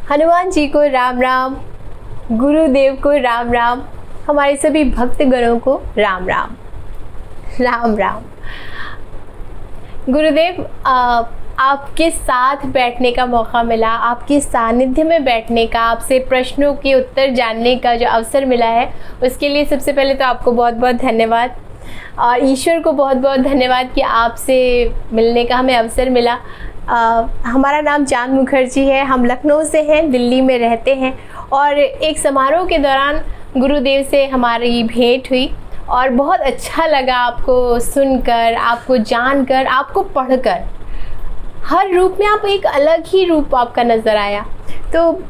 हनुमान जी को राम राम, गुरुदेव को राम राम, हमारे सभी भक्तगणों को राम राम। राम राम। गुरुदेव, आपके साथ बैठने का मौका मिला, आपके सानिध्य में बैठने का, आपसे प्रश्नों के उत्तर जानने का जो अवसर मिला है, उसके लिए सबसे पहले तो आपको बहुत बहुत धन्यवाद और ईश्वर को बहुत बहुत धन्यवाद कि आपसे मिलने का हमें अवसर मिला। हमारा नाम चांद मुखर्जी है, हम लखनऊ से हैं, दिल्ली में रहते हैं और एक समारोह के दौरान गुरुदेव से हमारी भेंट हुई और बहुत अच्छा लगा आपको सुनकर, आपको जानकर, आपको पढ़कर। हर रूप में आप एक अलग ही रूप आपका नज़र आया। तो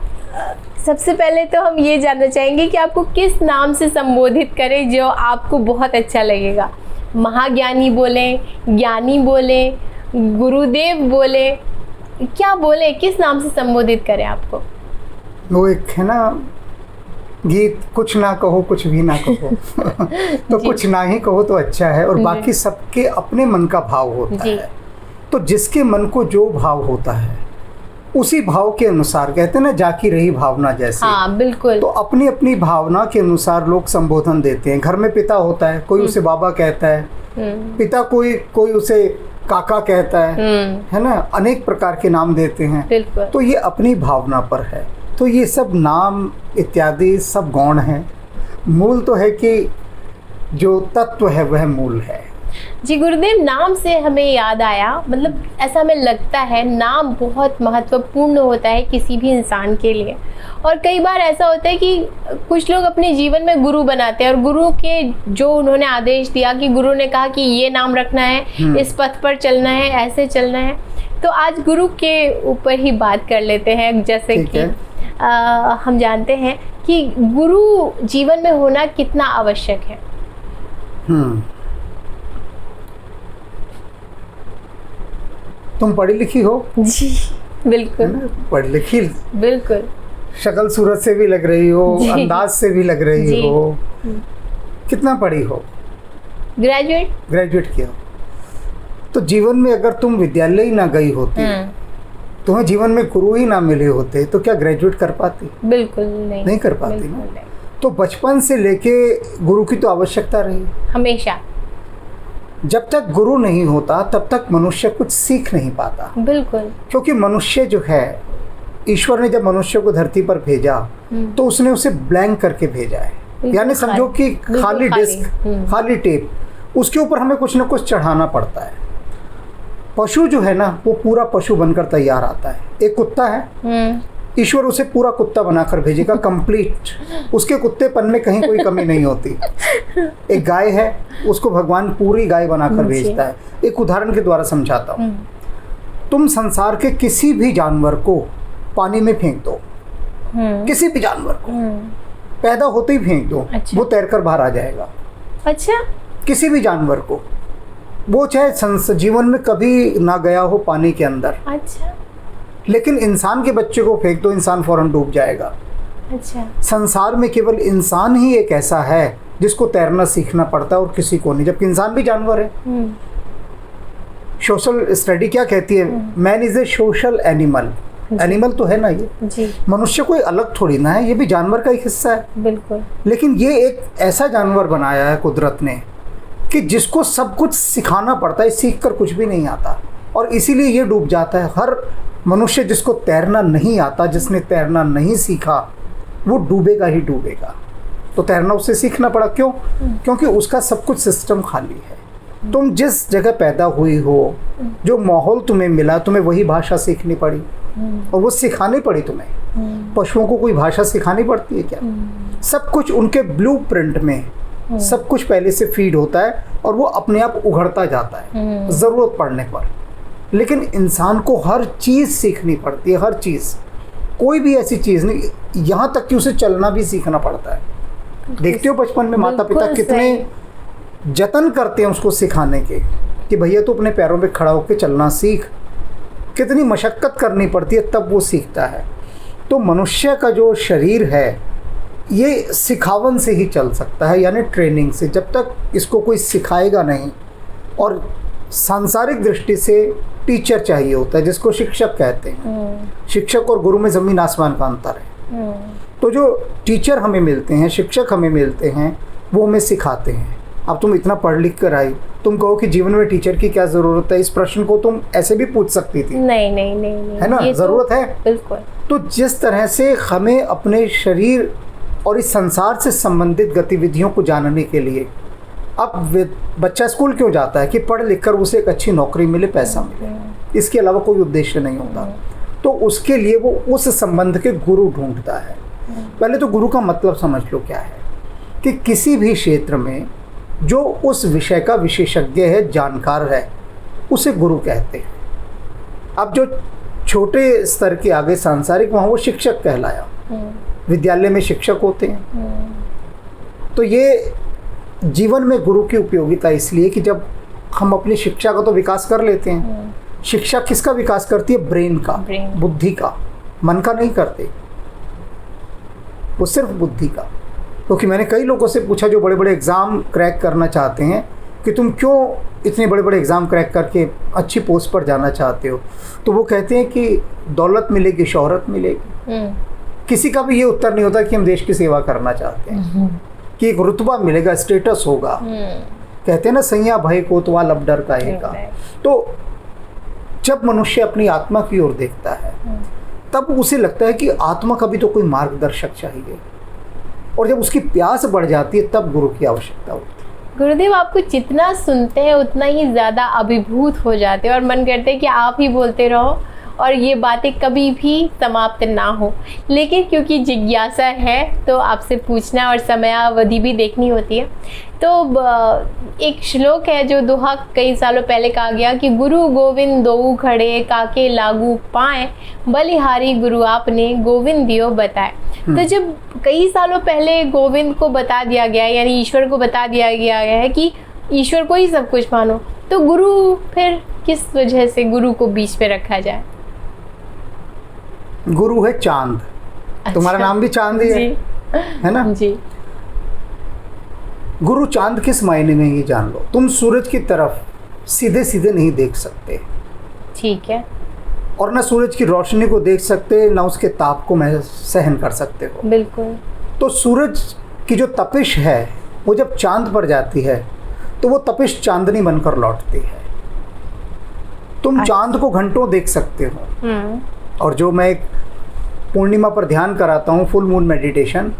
सबसे पहले तो हम ये जानना चाहेंगे कि आपको किस नाम से संबोधित करें जो आपको बहुत अच्छा लगेगा। महाज्ञानी बोलें, ज्ञानी बोलें, गुरुदेव बोले, क्या बोले, किस नाम से संबोधित करें आपको? वो एक है ना गीत, कुछ ना कहो कुछ भी ना कहो तो कुछ ना ही कहो तो अच्छा है, और बाकी सबके अपने मन का भाव होता है। तो जिसके मन को जो भाव होता है उसी भाव के अनुसार, कहते हैं ना जाकी रही भावना जैसे। हाँ, बिल्कुल। तो अपनी अपनी भावना के अनुसार लोग संबोधन देते हैं। घर में पिता होता है, कोई उसे बाबा कहता है, पिता कोई उसे काका कहता है ना, अनेक प्रकार के नाम देते हैं। तो ये अपनी भावना पर है। तो ये सब नाम इत्यादि सब गौण हैं। मूल तो है कि जो तत्व है वह मूल है। जी गुरुदेव, नाम से हमें याद आया, मतलब ऐसा हमें लगता है नाम बहुत महत्वपूर्ण होता है किसी भी इंसान के लिए। और कई बार ऐसा होता है कि कुछ लोग अपने जीवन में गुरु बनाते हैं और गुरु के जो उन्होंने आदेश दिया कि गुरु ने कहा कि ये नाम रखना है, इस पथ पर चलना है, ऐसे चलना है। तो आज गुरु के ऊपर ही बात कर लेते हैं। जैसे कि हम जानते हैं कि गुरु जीवन में होना कितना आवश्यक है। तुम पढ़ी लिखी हो? जी बिल्कुल। पढ़ी लिखी, बिल्कुल। शक्ल सूरत से भी लग रही हो, अंदाज से भी लग रही हो। कितना पढ़ी हो? ग्रेजुएट किया हो। तो जीवन में अगर तुम विद्यालय ही ना गई होती, तुम्हें जीवन में गुरु ही ना मिले होते, तो क्या ग्रेजुएट कर पाती? बिल्कुल नहीं कर पाती ना। तो बचपन से लेके गुरु की तो आवश्यकता रही हमेशा। जब तक गुरु नहीं होता तब तक मनुष्य कुछ सीख नहीं पाता। बिल्कुल। क्योंकि मनुष्य जो है, ईश्वर ने जब मनुष्य को धरती पर भेजा तो उसने उसे ब्लैंक करके भेजा है। यानी समझो कि खाली डिस्क, खाली टेप, उसके ऊपर हमें कुछ ना कुछ चढ़ाना पड़ता है। पशु जो है ना, वो पूरा पशु बनकर तैयार आता है। एक कुत्ता है, ईश्वर उसे पूरा कुत्ता बनाकर भेजेगा, कंप्लीट। उसके कुत्तेपन में कहीं कोई कमी नहीं होती। एक गाय है, उसको भगवान पूरी गाय बनाकर भेजता है। एक उदाहरण के द्वारा समझाता हूँ। तुम संसार के किसी भी जानवर को पानी में फेंक दो, किसी भी जानवर को पैदा होते ही फेंक दो, वो तैरकर बाहर आ जाएगा। अच्छा। किसी भी जानवर को, वो चाहे जीवन में कभी ना गया हो पानी के अंदर। अच्छा। लेकिन इंसान के बच्चे को फेंक दो, इंसान फौरन डूब जाएगा। अच्छा। संसार में केवल इंसान ही एक ऐसा है जिसको तैरना सीखना पड़ता है और किसी को नहीं, जबकि इंसान भी जानवर है। सोशल स्टडी क्या कहती है? Man is a social animal. Animal तो है ना ये जी। मनुष्य कोई अलग थोड़ी ना है, ये भी जानवर का एक हिस्सा है। बिल्कुल। लेकिन ये एक ऐसा जानवर बनाया है कुदरत ने कि जिसको सब कुछ सिखाना पड़ता है, सीख कर कुछ भी नहीं आता, और इसीलिए ये डूब जाता है। हर मनुष्य जिसको तैरना नहीं आता, जिसने तैरना नहीं सीखा, वो डूबेगा ही डूबेगा। तो तैरना उसे सीखना पड़ा। क्यों? क्योंकि उसका सब कुछ सिस्टम खाली है। तुम जिस जगह पैदा हुई हो, जो माहौल तुम्हें मिला, तुम्हें वही भाषा सीखनी पड़ी और वो सिखानी पड़ी तुम्हें। पशुओं को कोई भाषा सिखानी पड़ती है क्या? सब कुछ उनके ब्लूप्रिंट में सब कुछ पहले से फीड होता है और वो अपने आप उघड़ता जाता है ज़रूरत पड़ने पर। लेकिन इंसान को हर चीज़ सीखनी पड़ती है, हर चीज़। कोई भी ऐसी चीज़ नहीं, यहाँ तक कि उसे चलना भी सीखना पड़ता है। देखते हो बचपन में माता पिता कितने जतन करते हैं उसको सिखाने के कि भैया तू अपने पैरों पे खड़ा होकर चलना सीख। कितनी मशक्क़त करनी पड़ती है तब वो सीखता है। तो मनुष्य का जो शरीर है ये सिखावन से ही चल सकता है, यानी ट्रेनिंग से। जब तक इसको कोई सिखाएगा नहीं, और सांसारिक दृष्टि से टीचर चाहिए होता है, जिसको शिक्षक कहते हैं। शिक्षक और गुरु में ज़मीन आसमान का अंतर है। तो जो टीचर हमें मिलते हैं, शिक्षक हमें मिलते हैं, वो हमें सिखाते हैं। अब तुम इतना पढ़ लिख कर आई, तुम कहो कि जीवन में टीचर की क्या ज़रूरत है, इस प्रश्न को तुम ऐसे भी पूछ सकती थी। नहीं है ना, ज़रूरत है बिल्कुल। तो जिस तरह से हमें अपने शरीर और इस संसार से संबंधित गतिविधियों को जानने के लिए, अब बच्चा स्कूल क्यों जाता है कि पढ़ लिख कर उसे एक अच्छी नौकरी मिले, पैसा मिले, इसके अलावा कोई उद्देश्य नहीं होता। तो उसके लिए वो उस संबंध के गुरु ढूंढता है। पहले तो गुरु का मतलब समझ लो क्या है, कि किसी भी क्षेत्र में जो उस विषय का विशेषज्ञ है, जानकार है, उसे गुरु कहते हैं। अब जो छोटे स्तर के आगे सांसारिक, वहाँ वो शिक्षक कहलाया। विद्यालय में शिक्षक होते हैं। तो ये जीवन में गुरु की उपयोगिता इसलिए कि जब हम अपनी शिक्षा का तो विकास कर लेते हैं, शिक्षा किसका विकास करती है? ब्रेन का, बुद्धि का, मन का नहीं करते, वो सिर्फ बुद्धि का। क्योंकि मैंने कई लोगों से पूछा जो बड़े बड़े एग्ज़ाम क्रैक करना चाहते हैं कि तुम क्यों इतने बड़े बड़े एग्ज़ाम क्रैक करके अच्छी पोस्ट पर जाना चाहते हो, तो वो कहते हैं कि दौलत मिलेगी, शोहरत मिलेगी। किसी का भी ये उत्तर नहीं होता कि हम देश की सेवा करना चाहते हैं, कि एक रुतबा मिलेगा, स्टेटस होगा। कहते हैं ना, सैया भाई को तो लब डर का का। तो जब मनुष्य अपनी आत्मा की ओर देखता है, तब उसे लगता है कि आत्मा का भी तो कोई मार्गदर्शक चाहिए, और जब उसकी प्यास बढ़ जाती है तब गुरु की आवश्यकता होती है। गुरुदेव, आपको जितना सुनते हैं उतना ही ज़्यादा अभिभूत हो जाते हैं और मन करते हैं कि आप ही बोलते रहो और ये बातें कभी भी समाप्त ना हो। लेकिन क्योंकि जिज्ञासा है तो आपसे पूछना और समयावधि भी देखनी होती है। तो एक श्लोक है जो दोहा कई सालों पहले कहा गया कि गुरु गोविंद दोऊ खड़े, काके लागू पाए, बलिहारी गुरु आपने गोविंद दियो बताए। तो जब कई सालों पहले गोविंद को बता दिया गया, यानी ईश्वर को बता दिया गया है कि ईश्वर को ही सब कुछ मानो, तो गुरु फिर किस वजह से गुरु को बीच में रखा जाए? गुरु है चांद। अच्छा। तुम्हारा नाम भी चांद ही है ना जी। गुरु चांद किस मायने में, ये जान लो। तुम सूरज की तरफ सीधे सीधे नहीं देख सकते, ठीक है, और ना सूरज की रोशनी को देख सकते, ना उसके ताप को सहन कर सकते हो। बिल्कुल। तो सूरज की जो तपिश है वो जब चांद पर जाती है तो वो तपिश चांदनी बनकर लौटती है। तुम चांद को घंटों देख सकते हो, और जो मैं एक पूर्णिमा पर ध्यान कराता हूँ, फुल मून मेडिटेशन,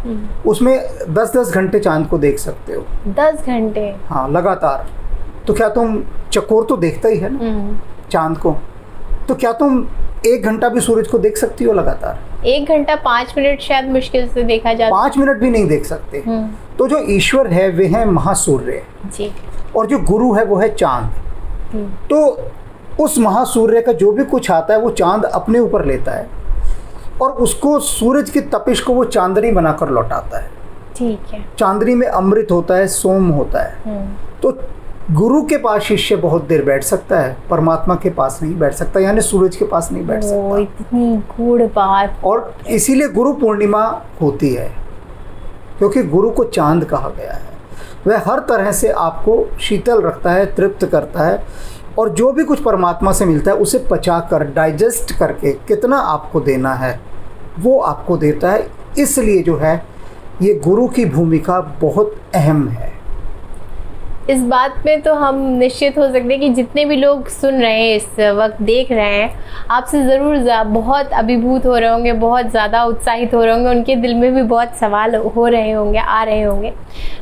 उसमें 10-10 घंटे चांद को देख सकते हो। 10 घंटे? हाँ, लगातार। तो क्या तुम, चकोर तो देखता ही है ना चांद को, तो क्या तुम 1 घंटा भी सूरज को देख सकती हो लगातार? 1 घंटा 5 मिनट शायद मुश्किल से देखा जाता। 5 मिनट भी नहीं देख सकते। तो जो ईश्वर है वे है महासूर्य जी, और जो गुरु है वो है चांद। तो उस महासूर्य का जो भी कुछ आता है वो चांद अपने ऊपर लेता है, और उसको, सूरज की तपिश को वो चांदनी बनाकर लौटाता है। ठीक है। चांदनी में अमृत होता है, सोम होता है। तो गुरु के पास शिष्य बहुत देर बैठ सकता है, परमात्मा के पास नहीं बैठ सकता, यानी सूरज के पास नहीं बैठ सकता। इतनी गूढ़ बात। और इसीलिए गुरु पूर्णिमा होती है, क्योंकि गुरु को चांद कहा गया है। वह हर तरह से आपको शीतल रखता है, तृप्त करता है, और जो भी कुछ परमात्मा से मिलता है उसे पचा कर, डाइजेस्ट करके कितना आपको देना है वो आपको देता है। इसलिए जो है ये गुरु की भूमिका बहुत अहम है। इस बात में तो हम निश्चित हो सकते हैं कि जितने भी लोग सुन रहे हैं, इस वक्त देख रहे हैं, आपसे ज़रूर बहुत अभिभूत हो रहे होंगे, बहुत ज़्यादा उत्साहित हो रहे होंगे, उनके दिल में भी बहुत सवाल हो रहे होंगे, आ रहे होंगे।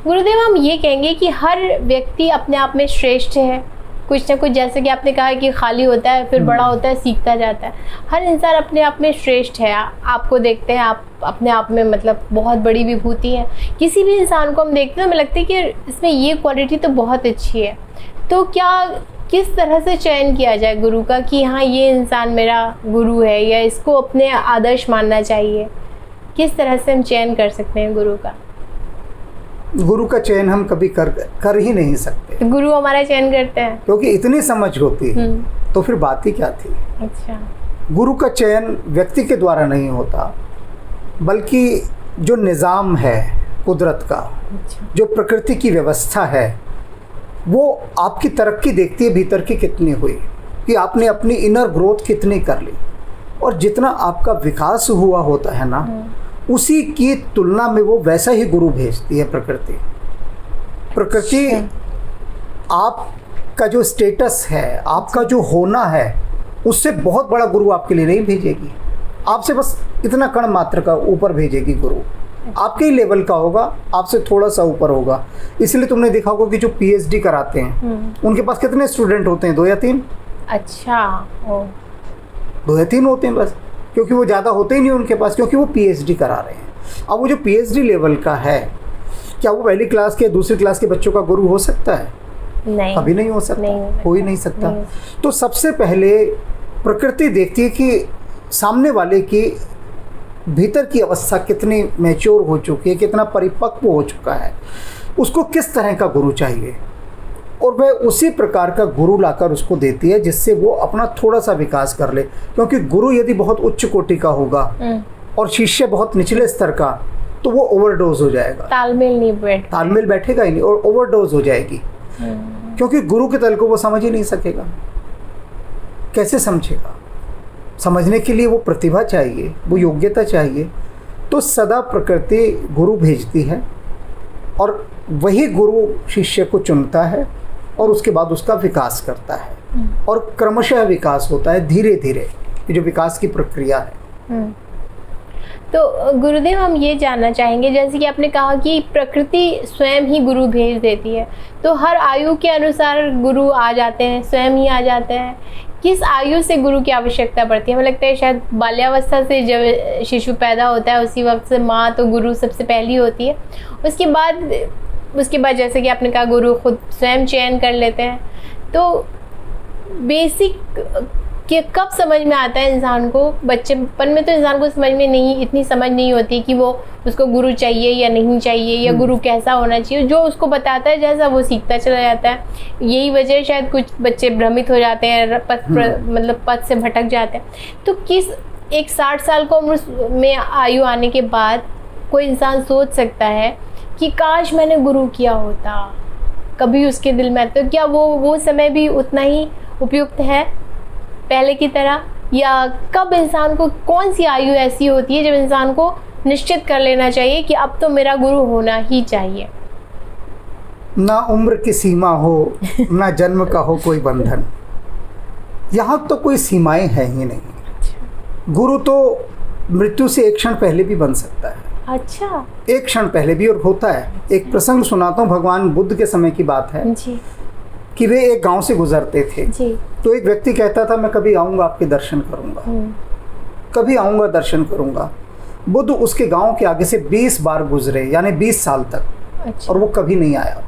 गुरुदेव, हम ये कहेंगे कि हर व्यक्ति अपने आप में श्रेष्ठ है, कुछ ना कुछ, जैसे कि आपने कहा कि खाली होता है फिर बड़ा होता है, सीखता जाता है। हर इंसान अपने आप में श्रेष्ठ है। आपको देखते हैं, आप अपने आप में मतलब बहुत बड़ी विभूति है। किसी भी इंसान को हम देखते हैं, हमें लगता है कि इसमें ये क्वालिटी तो बहुत अच्छी है। तो क्या, किस तरह से चयन किया जाए गुरु का कि हाँ ये इंसान मेरा गुरु है, या इसको अपने आदर्श मानना चाहिए? किस तरह से हम चयन कर सकते हैं गुरु का? गुरु का चयन हम कभी कर ही नहीं सकते। तो गुरु हमारा चयन करते हैं, क्योंकि इतनी समझ होती है तो फिर बात ही क्या थी। अच्छा। गुरु का चयन व्यक्ति के द्वारा नहीं होता, बल्कि जो निज़ाम है कुदरत का, अच्छा, जो प्रकृति की व्यवस्था है, वो आपकी तरक्की देखती है भीतर की कितनी हुई। कि आपने अपनी इनर ग्रोथ कितनी कर ली, और जितना आपका विकास हुआ होता है ना, उसी की तुलना में वो वैसा ही गुरु भेजती है प्रकृति। प्रकृति आपका जो स्टेटस है, आपका जो होना है, उससे बहुत बड़ा गुरु आपके लिए नहीं भेजेगी। आपसे बस इतना कण मात्र का ऊपर भेजेगी गुरु, आपके ही लेवल का होगा, आपसे थोड़ा सा ऊपर होगा। इसलिए तुमने देखा होगा कि जो पीएचडी कराते हैं उनके पास कितने स्टूडेंट होते हैं? 2 या 3। अच्छा, ओ 2 या 3 होते हैं बस, क्योंकि वो ज़्यादा होते ही नहीं उनके पास, क्योंकि वो पीएचडी करा रहे हैं। अब वो जो पीएचडी लेवल का है, क्या वो पहली क्लास के दूसरी क्लास के बच्चों का गुरु हो सकता है? नहीं, कभी नहीं हो सकता, हो ही नहीं सकता। नहीं। तो सबसे पहले प्रकृति देखती है कि सामने वाले की भीतर की अवस्था कितनी मैच्योर हो चुकी है, कितना परिपक्व हो चुका है, उसको किस तरह का गुरु चाहिए, और वह उसी प्रकार का गुरु लाकर उसको देती है जिससे वो अपना थोड़ा सा विकास कर ले। क्योंकि गुरु यदि बहुत उच्च कोटि का होगा और शिष्य बहुत निचले स्तर का, तो वो ओवरडोज हो जाएगा, तालमेल बैठेगा ही नहीं, और ओवरडोज हो जाएगी। क्योंकि गुरु के तल को वो समझ ही नहीं सकेगा, कैसे समझेगा? समझने के लिए वो प्रतिभा चाहिए, वो योग्यता चाहिए। तो सदा प्रकृति गुरु भेजती है, और वही गुरु शिष्य को चुनता है, और उसके बाद उसका विकास करता है, और क्रमशः विकास होता है धीरे धीरे, जो विकास की प्रक्रिया है। तो गुरुदेव, हम ये जानना चाहेंगे, जैसे कि आपने कहा कि प्रकृति स्वयं ही गुरु भेज देती है, तो हर आयु के अनुसार गुरु आ जाते हैं, स्वयं ही आ जाते हैं? किस आयु से गुरु की आवश्यकता पड़ती है? हमें लगता है शायद बाल्यावस्था से, जब शिशु पैदा होता है उसी वक्त से माँ तो गुरु सबसे पहली होती है। उसके बाद जैसे कि आपने कहा गुरु खुद स्वयं चयन कर लेते हैं। तो बेसिक कि कब समझ में आता है इंसान को? बच्चेपन में तो इंसान को समझ में नहीं, इतनी समझ नहीं होती कि वो उसको गुरु चाहिए या नहीं चाहिए, या गुरु कैसा होना चाहिए। जो उसको बताता है जैसा वो सीखता चला जाता है। यही वजह शायद कुछ बच्चे भ्रमित हो जाते हैं, मतलब पथ से भटक जाते हैं। तो किस एक 60 साल को उम्र में आयु आने के बाद कोई इंसान सोच सकता है कि काश मैंने गुरु किया होता कभी उसके दिल में? तो क्या वो समय भी उतना ही उपयुक्त है पहले की तरह? या कब इंसान को, कौन सी आयु ऐसी होती है जब इंसान को निश्चित कर लेना चाहिए कि अब तो मेरा गुरु होना ही चाहिए? ना उम्र की सीमा हो, ना जन्म का हो कोई बंधन, यहाँ तो कोई सीमाएं हैं ही नहीं। गुरु तो मृत्यु से एक क्षण पहले भी बन सकता है। अच्छा, एक क्षण पहले भी, और होता है। एक प्रसंग सुनाता हूँ, भगवान बुद्ध के समय की बात है जी। कि वे एक गांव से गुजरते थे जी। तो एक व्यक्ति कहता था, मैं कभी आऊँगा आपके दर्शन करूँगा, कभी आऊँगा दर्शन करूँगा। बुद्ध उसके गांव के आगे से 20 बार गुजरे, यानी 20 साल तक। अच्छा। और वो कभी नहीं आया।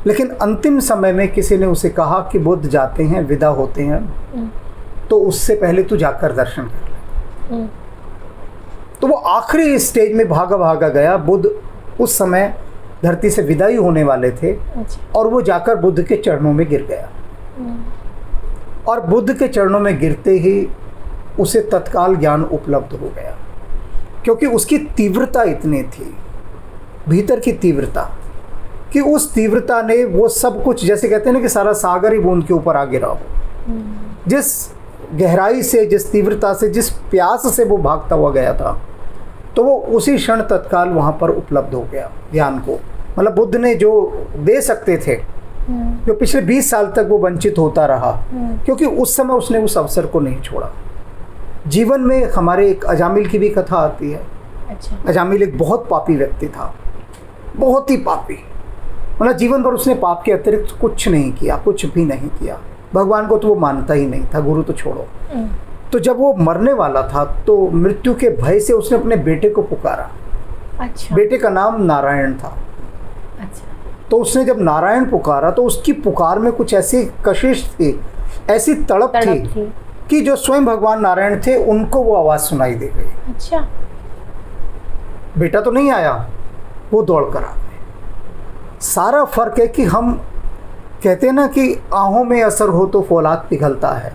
लेकिन अंतिम समय में किसी ने उसे कहा कि बुद्ध जाते हैं, विदा होते हैं, तो उससे पहले तू जाकर दर्शन कर ले। तो वो आखिरी स्टेज में भागा भागा गया। बुद्ध उस समय धरती से विदाई होने वाले थे। अच्छा। और वो जाकर बुद्ध के चरणों में गिर गया। और बुद्ध के चरणों में गिरते ही उसे तत्काल ज्ञान उपलब्ध हो गया, क्योंकि उसकी तीव्रता इतनी थी, भीतर की तीव्रता, कि उस तीव्रता ने वो सब कुछ, जैसे कहते हैं ना कि सारा सागर ही बूंद के ऊपर आ गिरा हो। जिस गहराई से, जिस तीव्रता से, जिस प्यास से वो भागता हुआ गया था, तो वो उसी क्षण तत्काल वहाँ पर उपलब्ध हो गया ज्ञान को। मतलब बुद्ध ने जो दे सकते थे, जो पिछले 20 साल तक वो वंचित होता रहा, क्योंकि उस समय उसने उस अवसर को नहीं छोड़ा। जीवन में हमारे एक अजामिल की भी कथा आती है। अच्छा। अजामिल एक बहुत पापी व्यक्ति था, बहुत ही पापी। मतलब जीवन भर उसने पाप के अतिरिक्त कुछ नहीं किया, कुछ भी नहीं किया। भगवान को तो वो मानता ही नहीं था, गुरु तो छोड़ो। तो जब वो मरने वाला था तो मृत्यु के भय से उसने अपने बेटे को पुकारा। अच्छा। बेटे का नाम नारायण था। अच्छा। तो उसने जब नारायण पुकारा तो उसकी पुकार में कुछ ऐसी कशिश थी, ऐसी तड़प थी कि जो स्वयं भगवान नारायण थे उनको वो आवाज़ सुनाई दे गई। अच्छा। बेटा तो नहीं आया, वो दौड़ कर आ गए। सारा फर्क है कि हम कहते हैं ना कि आहों में असर हो तो फौलाद पिघलता है,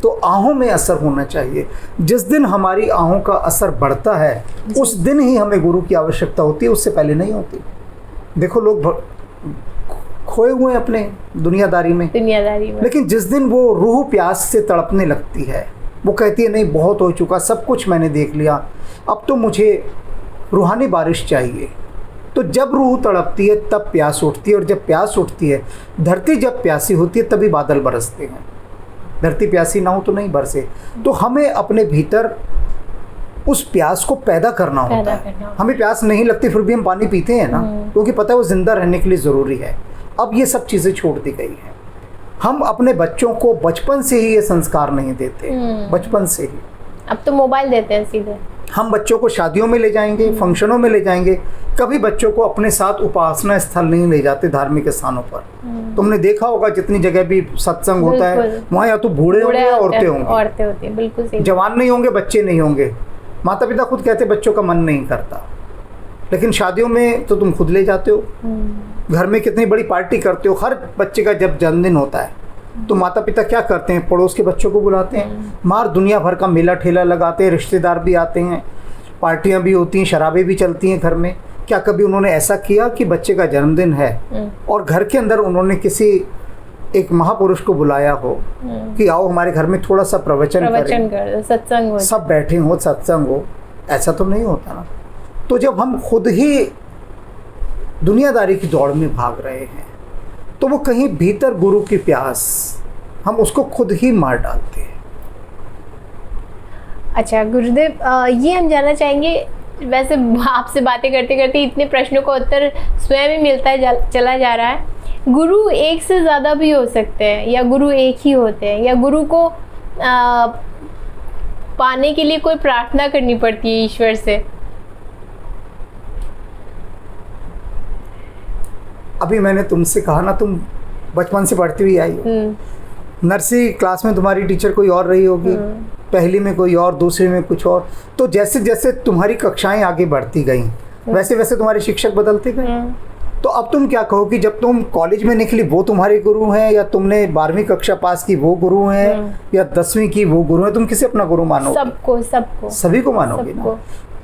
तो आहों में असर होना चाहिए। जिस दिन हमारी आहों का असर बढ़ता है उस दिन ही हमें गुरु की आवश्यकता होती है, उससे पहले नहीं होती। देखो लोग खोए हुए हैं अपने दुनियादारी में। लेकिन जिस दिन वो रूह प्यास से तड़पने लगती है, वो कहती है नहीं बहुत हो चुका, सब कुछ मैंने देख लिया, अब तो मुझे रूहानी बारिश चाहिए। तो जब रूह तड़पती है तब प्यास उठती है, और जब प्यास उठती है, धरती जब प्यासी होती है तभी बादल बरसते हैं। धरती प्यासी ना हो तो नहीं बरसे। तो हमें अपने भीतर उस प्यास को पैदा करना होता है। हमें प्यास नहीं लगती फिर भी हम पानी पीते हैं ना, क्योंकि पता है वो जिंदा रहने के लिए ज़रूरी है। अब ये सब चीज़ें छोड़ दी गई हैं। हम अपने बच्चों को बचपन से ही ये संस्कार नहीं देते, बचपन से ही। अब तो मोबाइल देते हैं सीधे। हम बच्चों को शादियों में ले जाएंगे, फंक्शनों में ले जाएंगे, कभी बच्चों को अपने साथ उपासना स्थल नहीं ले जाते, धार्मिक स्थानों पर। तुमने देखा होगा जितनी जगह भी सत्संग होता है वहाँ या तो बूढ़े होंगे या औरतें होंगी, बिल्कुल सही। जवान नहीं होंगे, बच्चे नहीं होंगे। माता पिता खुद कहते बच्चों का मन नहीं करता, लेकिन शादियों में तो तुम खुद ले जाते हो। घर में कितनी बड़ी पार्टी करते हो, हर बच्चे का जब जन्मदिन होता है तो माता पिता क्या करते हैं, पड़ोस के बच्चों को बुलाते हैं, मार दुनिया भर का मेला ठेला लगाते हैं, रिश्तेदार भी आते हैं, पार्टियां भी होती हैं, शराबें भी चलती हैं घर में। क्या कभी उन्होंने ऐसा किया कि बच्चे का जन्मदिन है और घर के अंदर उन्होंने किसी एक महापुरुष को बुलाया हो कि आओ हमारे घर में थोड़ा सा प्रवचन करें, सत्संग हो, सब बैठे हो, सत्संग हो? ऐसा तो नहीं होता ना। तो जब हम खुद ही दुनियादारी की दौड़ में भाग रहे हैं तो वो कहीं भीतर गुरु की प्यास, हम उसको खुद ही मार डालते हैं। अच्छा गुरुदेव, ये हम जानना चाहेंगे, वैसे आपसे बातें करते करते इतने प्रश्नों का उत्तर स्वयं ही मिलता चला जा रहा है। गुरु एक से ज़्यादा भी हो सकते हैं या गुरु एक ही होते हैं, या गुरु को पाने के लिए कोई प्रार्थना करनी पड़ती है ईश्वर से? अभी मैंने तुमसे कहा ना, तुम बचपन से पढ़ती हुई आई हो। नर्सरी क्लास में तुम्हारी टीचर कोई और रही होगी, पहली में कोई और, दूसरी में कुछ और। तो जैसे जैसे तुम्हारी कक्षाएं आगे बढ़ती गईं वैसे वैसे तुम्हारे शिक्षक बदलते गए। तो अब तुम क्या कहो कि जब तुम कॉलेज में निकली वो तुम्हारे गुरु हैं, या तुमने 12वीं कक्षा पास की वो गुरु हैं, या 10वीं की वो गुरु हैं? तुम किसे अपना गुरु मानोगे? सबको सभी को मानोगे ना।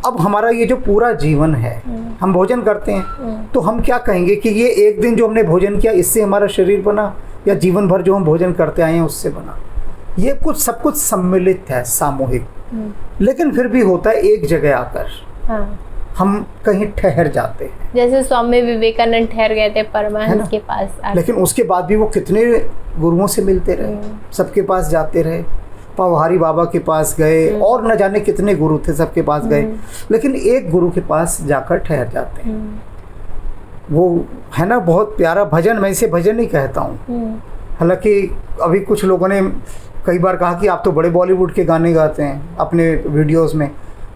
अब हमारा ये जो पूरा जीवन है, हम भोजन करते हैं तो हम क्या कहेंगे कि ये एक दिन जो हमने भोजन किया इससे हमारा शरीर बना, या जीवन भर जो हम भोजन करते आए हैं उससे बना? ये कुछ सब कुछ सम्मिलित है, सामूहिक। लेकिन फिर भी होता है एक जगह आकर हम कहीं ठहर जाते हैं। जैसे स्वामी विवेकानंद ठहर गए थे परमहंस के पास, लेकिन उसके बाद भी वो कितने गुरुओं से मिलते रहे, सबके पास जाते रहे। पवहारी बाबा के पास गए और न जाने कितने गुरु थे, सबके पास गए, लेकिन एक गुरु के पास जाकर ठहर जाते हैं। वो है ना बहुत प्यारा भजन, मैं इसे भजन नहीं कहता हूँ। हालांकि अभी कुछ लोगों ने कई बार कहा कि आप तो बड़े बॉलीवुड के गाने गाते हैं अपने वीडियोस में,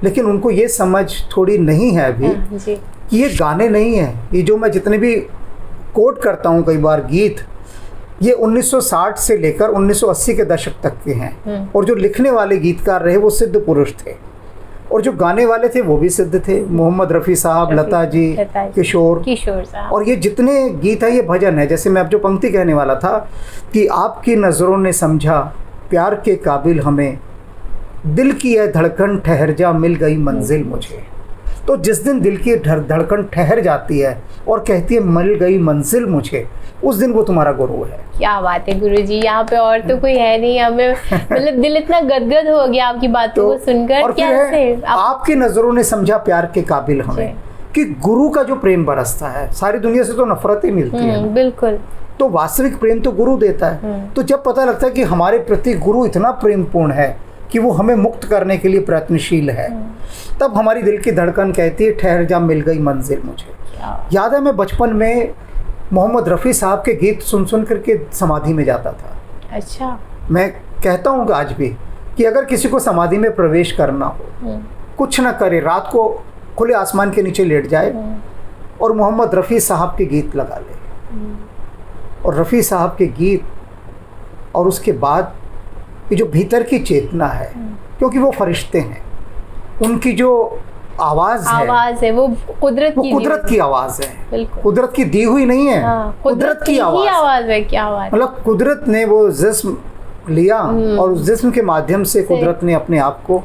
लेकिन उनको ये समझ थोड़ी नहीं है अभी कि ये गाने नहीं है। ये जो मैं जितने भी कोट करता हूँ कई बार गीत, ये 1960 से लेकर 1980 के दशक तक के हैं। और जो लिखने वाले गीतकार रहे वो सिद्ध पुरुष थे, और जो गाने वाले थे वो भी सिद्ध थे, मोहम्मद रफ़ी साहब, लता जी, किशोर साहब। और ये जितने गीत है ये भजन है। जैसे मैं अब जो पंक्ति कहने वाला था कि आपकी नज़रों ने समझा प्यार के काबिल हमें, दिल की है धड़कन ठहर जा मिल गई मंजिल मुझे। तो जिस दिन दिल की धड़कन ठहर जाती है और कहती है मिल गई मंजिल मुझे, उस दिन वो तुम्हारा गुरु है। क्या बात है गुरुजी, यहाँ पे और तो कोई है नहीं। हमें मतलब दिल इतना गदगद हो गया आपकी बातों को सुनकर। और कैसे आपकी नजरों ने समझा प्यार के काबिल हमें, कि गुरु का जो प्रेम बरसता है, सारी दुनिया से तो नफरत ही मिलती है। बिल्कुल। तो वास्तविक प्रेम तो गुरु देता है। तो जब पता लगता है कि हमारे प्रति गुरु इतना प्रेमपूर्ण है कि वो हमें मुक्त करने के लिए प्रयत्नशील है, तब हमारी दिल की धड़कन कहती है ठहर जा मिल गई मंजिल मुझे। याद है मैं बचपन में मोहम्मद रफ़ी साहब के गीत सुन सुन करके समाधि में जाता था। अच्छा। मैं कहता हूँ आज भी कि अगर किसी को समाधि में प्रवेश करना हो, कुछ ना करे, रात को खुले आसमान के नीचे लेट जाए और मोहम्मद रफ़ी साहब के गीत लगा ले, और रफ़ी साहब के गीत, और उसके बाद ये जो भीतर की चेतना है, क्योंकि वो फरिश्ते हैं, उनकी जो आवाज़ है वो कुदरत की आवाज़ है, कुदरत की दी हुई नहीं है। कुदरत की आवाज़ है। क्या बात, मतलब कुदरत ने वो जिस्म लिया और उस जिस्म के माध्यम से कुदरत ने अपने आप को,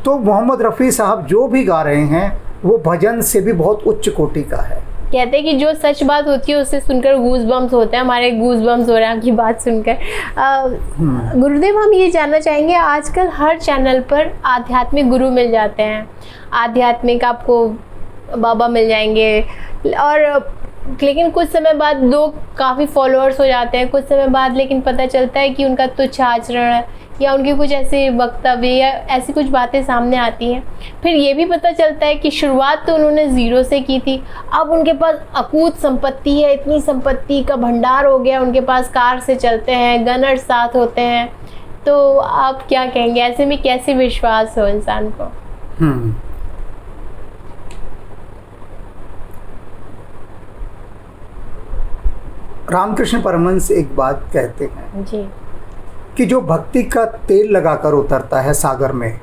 तो मोहम्मद रफ़ी साहब जो भी गा रहे हैं वो भजन से भी बहुत उच्च कोटि का है। कहते हैं कि जो सच बात होती है उससे सुनकर गूज बम्स होते हैं, हमारे गूज बम्स हो रहे हैं आपकी बात सुनकर। गुरुदेव, हम ये जानना चाहेंगे, आजकल हर चैनल पर आध्यात्मिक गुरु मिल जाते हैं, आध्यात्मिक आपको बाबा मिल जाएंगे, और लेकिन कुछ समय बाद लोग काफ़ी फॉलोअर्स हो जाते हैं, कुछ समय बाद लेकिन पता चलता है कि उनका तुच्छ आचरण या उनके कुछ ऐसे वक्तव्य या ऐसी कुछ बातें सामने आती हैं। फिर ये भी पता चलता है कि शुरुआत तो उन्होंने ज़ीरो से की थी, अब उनके पास अकूत संपत्ति है, इतनी संपत्ति का भंडार हो गया, उनके पास कार से चलते हैं, गनर्स साथ होते हैं। तो आप क्या कहेंगे, ऐसे में कैसे विश्वास हो इंसान को? रामकृष्ण परमहंस एक बात कहते हैं जी, कि जो भक्ति का तेल लगाकर उतरता है सागर में,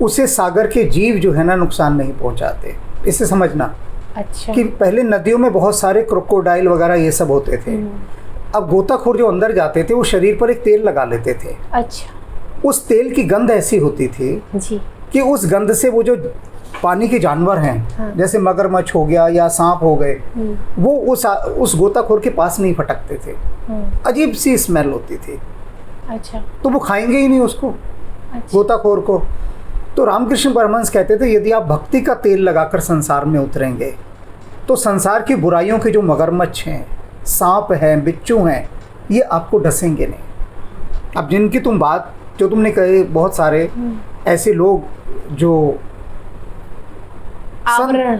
उसे सागर के जीव जो है ना नुकसान नहीं पहुंचाते। इसे समझना। अच्छा। कि पहले नदियों में बहुत सारे क्रोकोडाइल वगैरह ये सब होते थे। अब गोताखोर जो अंदर जाते थे वो शरीर पर एक तेल लगा लेते थे। अच्छा। उस तेल की गंध ऐसी होती थी जी, कि उस गंध से वो जो पानी के जानवर हैं, हाँ, जैसे मगरमच्छ हो गया या सांप हो गए, वो उस गोताखोर के पास नहीं फटकते थे। अजीब सी स्मेल होती थी। अच्छा। तो वो खाएंगे ही नहीं उसको, अच्छा। गोताखोर को। तो रामकृष्ण परमहंस कहते थे, यदि आप भक्ति का तेल लगाकर संसार में उतरेंगे तो संसार की बुराइयों के जो मगरमच्छ हैं, सांप हैं, बिच्छू हैं, ये आपको डसेंगे नहीं। अब जिनकी तुम बात जो तुमने कहे, बहुत सारे ऐसे लोग जो आवरण